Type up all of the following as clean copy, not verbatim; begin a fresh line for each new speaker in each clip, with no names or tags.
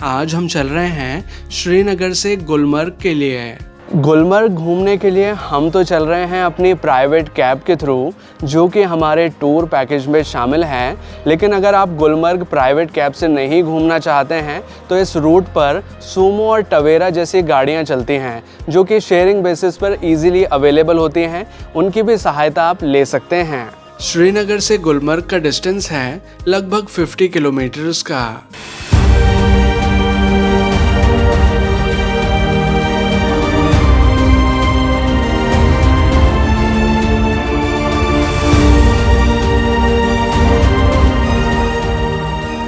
आज हम चल रहे हैं श्रीनगर से गुलमर्ग के लिए। गुलमर्ग घूमने के लिए हम तो चल रहे हैं अपनी प्राइवेट कैब के थ्रू, जो कि हमारे टूर पैकेज में शामिल है। लेकिन अगर आप गुलमर्ग प्राइवेट कैब से नहीं घूमना चाहते हैं तो इस रूट पर सूमो और टवेरा जैसी गाड़ियां चलती हैं, जो कि शेयरिंग बेसिस पर इजीली अवेलेबल होती हैं। उनकी भी सहायता आप ले सकते हैं। श्रीनगर से गुलमर्ग का डिस्टेंस है लगभग 50 किलोमीटर्स का।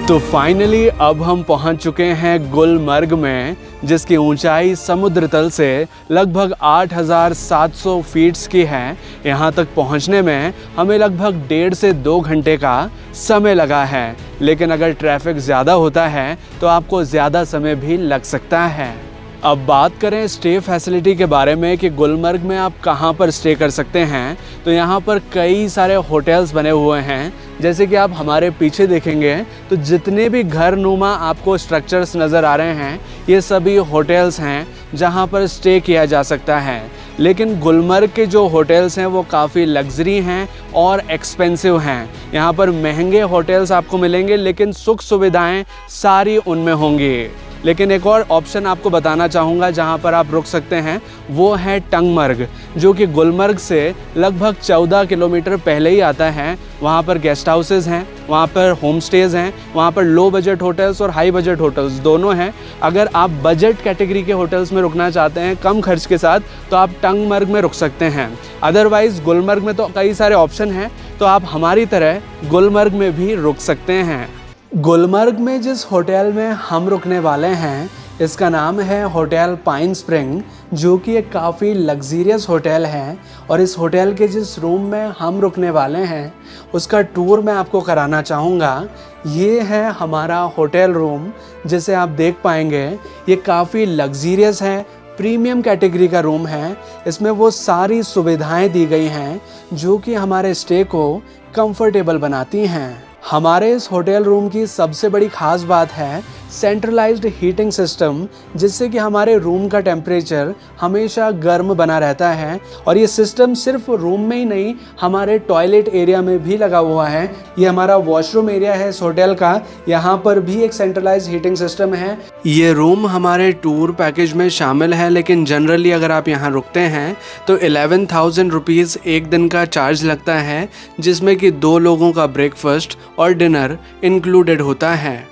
तो फाइनली अब हम पहुंच चुके हैं गुलमर्ग में, जिसकी ऊंचाई समुद्र तल से लगभग 8,700 फीट्स की है। यहां तक पहुंचने में हमें लगभग 1.5 से 2 घंटे का समय लगा है। लेकिन अगर ट्रैफिक ज़्यादा होता है तो आपको ज़्यादा समय भी लग सकता है। अब बात करें स्टे फैसिलिटी के बारे में कि गुलमर्ग में आप कहां पर स्टे कर सकते हैं, तो यहां पर कई सारे होटल्स बने हुए हैं। जैसे कि आप हमारे पीछे देखेंगे तो जितने भी घर नुमा आपको स्ट्रक्चर्स नज़र आ रहे हैं, ये सभी होटल्स हैं जहां पर स्टे किया जा सकता है। लेकिन गुलमर्ग के जो होटल्स हैं वो काफ़ी लग्जरी हैं और एक्सपेंसिव हैं। यहाँ पर महंगे होटल्स आपको मिलेंगे, लेकिन सुख सुविधाएं सारी उनमें होंगी। लेकिन एक और ऑप्शन आपको बताना चाहूँगा जहाँ पर आप रुक सकते हैं, वो है टंगमर्ग, जो कि गुलमर्ग से लगभग 14 किलोमीटर पहले ही आता है। वहाँ पर गेस्ट हाउसेज हैं, वहाँ पर होम स्टेज़ हैं, वहाँ पर लो बजट होटल्स और हाई बजट होटल्स दोनों हैं। अगर आप बजट कैटेगरी के होटल्स में रुकना चाहते हैं कम खर्च के साथ, तो आप टंगमर्ग में रुक सकते हैं। अदरवाइज़ गुलमर्ग में तो कई सारे ऑप्शन हैं, तो आप हमारी तरह गुलमर्ग में भी रुक सकते हैं। गुलमर्ग में जिस होटल में हम रुकने वाले हैं, इसका नाम है होटल पाइन स्प्रिंग, जो कि एक काफ़ी लग्जीरियस होटल है। और इस होटल के जिस रूम में हम रुकने वाले हैं उसका टूर मैं आपको कराना चाहूँगा। ये है हमारा होटल रूम, जिसे आप देख पाएंगे। ये काफ़ी लग्जीरियस है, प्रीमियम कैटेगरी का रूम है। इसमें वो सारी सुविधाएं दी गई हैं जो कि हमारे स्टे को कंफर्टेबल बनाती हैं। हमारे इस होटल रूम की सबसे बड़ी ख़ास बात है सेंट्रलाइज्ड हीटिंग सिस्टम, जिससे कि हमारे रूम का टेम्परेचर हमेशा गर्म बना रहता है। और ये सिस्टम सिर्फ रूम में ही नहीं, हमारे टॉयलेट एरिया में भी लगा हुआ है। ये हमारा वॉशरूम एरिया है इस होटल का, यहाँ पर भी एक सेंट्रलाइज्ड हीटिंग सिस्टम है। ये रूम हमारे टूर पैकेज में शामिल है, लेकिन जनरली अगर आप यहाँ रुकते हैं तो 11,000 रुपीज़ एक दिन का चार्ज लगता है, जिसमें कि 2 लोगों का ब्रेकफास्ट और डिनर इंक्लूडेड होता है।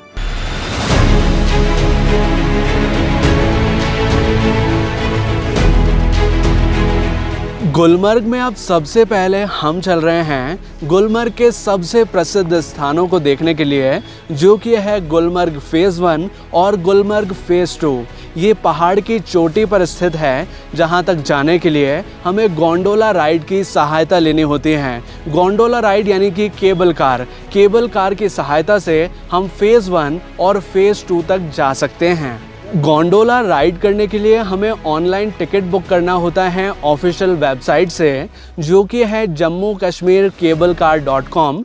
गुलमर्ग में अब सबसे पहले हम चल रहे हैं गुलमर्ग के सबसे प्रसिद्ध स्थानों को देखने के लिए, जो कि है गुलमर्ग फेज़ 1 और गुलमर्ग फेज़ 2। ये पहाड़ की चोटी पर स्थित है, जहां तक जाने के लिए हमें गोंडोला राइड की सहायता लेनी होती है। गोंडोला राइड यानी कि केबल कार की सहायता से हम फेज़ 1 और फेज़ 2 तक जा सकते हैं। गोंडोला राइड करने के लिए हमें ऑनलाइन टिकट बुक करना होता है ऑफिशियल वेबसाइट से, जो कि है JammuKashmirCableCar.com।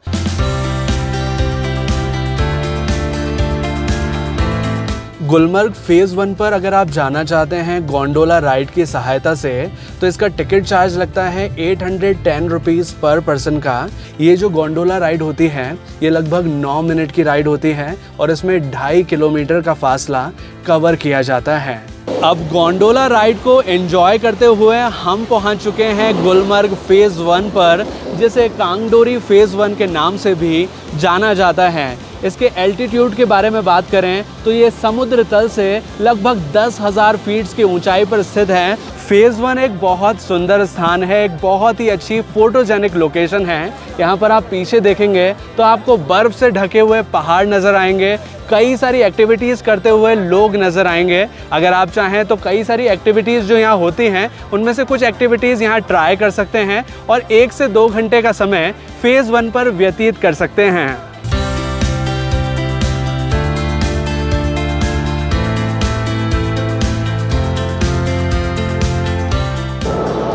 गुलमर्ग फेज़ 1 पर अगर आप जाना चाहते हैं गोंडोला राइड की सहायता से, तो इसका टिकट चार्ज लगता है 810 रुपीज़ पर पर्सन का। ये जो गोंडोला राइड होती है ये लगभग 9 मिनट की राइड होती है और इसमें 2.5 किलोमीटर का फासला कवर किया जाता है। अब गोंडोला राइड को एंजॉय करते हुए हम पहुंच चुके हैं गुलमर्ग फेज़ 1 पर, जिसे कांगडोरी फेज़ 1 के नाम से भी जाना जाता है। इसके एल्टीट्यूड के बारे में बात करें तो ये समुद्र तल से लगभग 10,000 फीट्स की ऊंचाई पर स्थित है। फेज़ 1 एक बहुत सुंदर स्थान है, एक बहुत ही अच्छी फोटोजेनिक लोकेशन है। यहाँ पर आप पीछे देखेंगे तो आपको बर्फ़ से ढके हुए पहाड़ नज़र आएंगे, कई सारी एक्टिविटीज़ करते हुए लोग नज़र आएंगे। अगर आप चाहें तो कई सारी एक्टिविटीज़ जो यहाँ होती हैं उनमें से कुछ एक्टिविटीज़ यहाँ ट्राई कर सकते हैं और 1 से 2 घंटे का समय फेज़ 1 पर व्यतीत कर सकते हैं।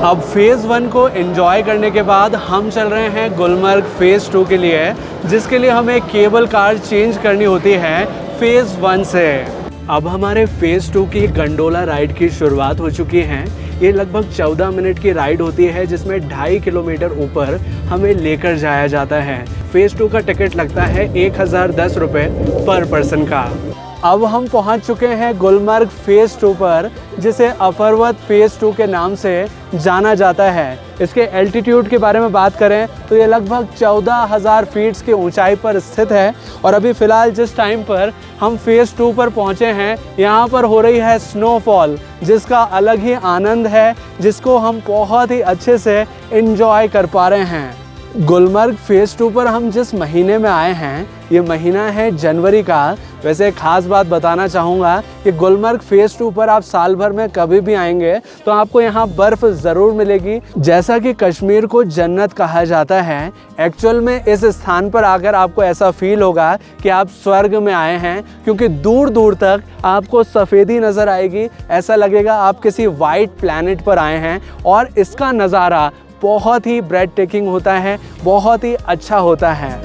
अब फेज़ 1 को एंजॉय करने के बाद हम चल रहे हैं गुलमर्ग फेज़ 2 के लिए, जिसके लिए हमें केबल कार चेंज करनी होती है फेज़ 1 से। अब हमारे फेज़ 2 की गंडोला राइड की शुरुआत हो चुकी है। ये लगभग 14 मिनट की राइड होती है जिसमें 2.5 किलोमीटर ऊपर हमें लेकर जाया जाता है। फेज़ 2 का टिकट लगता है 1010 रुपये पर पर्सन का। अब हम पहुंच चुके हैं गुलमर्ग फेज़ 2 पर, जिसे अफरवत फेज़ 2 के नाम से जाना जाता है। इसके एल्टीट्यूड के बारे में बात करें तो ये लगभग 14,000 फीट्स की ऊंचाई पर स्थित है। और अभी फ़िलहाल जिस टाइम पर हम फेज़ 2 पर पहुंचे हैं, यहाँ पर हो रही है स्नोफॉल, जिसका अलग ही आनंद है, जिसको हम बहुत ही अच्छे से एंजॉय कर पा रहे हैं। गुलमर्ग फेज़ 2 पर हम जिस महीने में आए हैं, ये महीना है जनवरी का। वैसे एक ख़ास बात बताना चाहूँगा कि गुलमर्ग फेज़ 2 पर आप साल भर में कभी भी आएंगे तो आपको यहाँ बर्फ़ ज़रूर मिलेगी। जैसा कि कश्मीर को जन्नत कहा जाता है, एक्चुअल में इस स्थान पर आकर आपको ऐसा फील होगा कि आप स्वर्ग में आए हैं, क्योंकि दूर दूर तक आपको सफ़ेदी नज़र आएगी। ऐसा लगेगा आप किसी वाइट प्लैनेट पर आए हैं और इसका नज़ारा बहुत ही ब्रेड टेकिंग होता है, बहुत ही अच्छा होता है।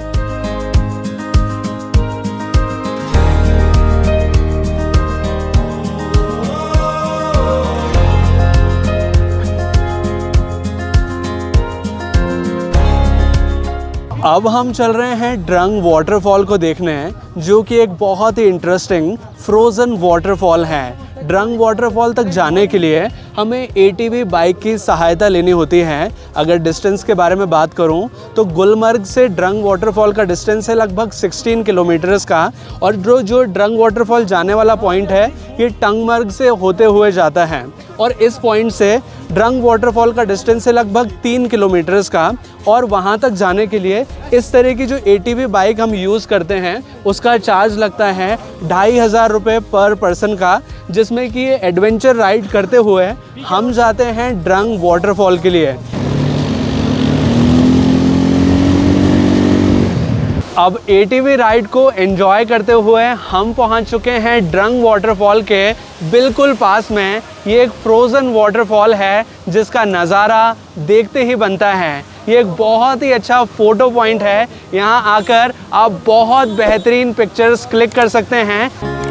अब हम चल रहे हैं ड्रंग वाटरफॉल को देखने, जो कि एक बहुत ही इंटरेस्टिंग फ्रोज़न वाटरफॉल है। ड्रंग वाटरफॉल तक जाने के लिए हमें ATV बाइक की सहायता लेनी होती है। अगर डिस्टेंस के बारे में बात करूं तो गुलमर्ग से ड्रंग वाटरफॉल का डिस्टेंस है लगभग 16 किलोमीटर्स का। और जो ड्रंग वाटरफॉल जाने वाला पॉइंट है, ये टंगमर्ग से होते हुए जाता है। और इस पॉइंट से ड्रंग वाटरफॉल का डिस्टेंस है लगभग 3 किलोमीटर्स का। और वहाँ तक जाने के लिए इस तरह की जो ATV बाइक हम यूज़ करते हैं, उसका चार्ज लगता है 2,500 रुपये पर पर्सन का, जिसमें कि ये एडवेंचर राइड करते हुए हम जाते हैं ड्रंग वाटरफॉल के लिए। अब ATV राइड को एंजॉय करते हुए हम पहुंच चुके हैं ड्रंग वाटरफॉल के बिल्कुल पास में। ये एक फ्रोज़न वाटरफॉल है जिसका नज़ारा देखते ही बनता है। ये एक बहुत ही अच्छा फ़ोटो पॉइंट है। यहाँ आकर आप बहुत बेहतरीन पिक्चर्स क्लिक कर सकते हैं।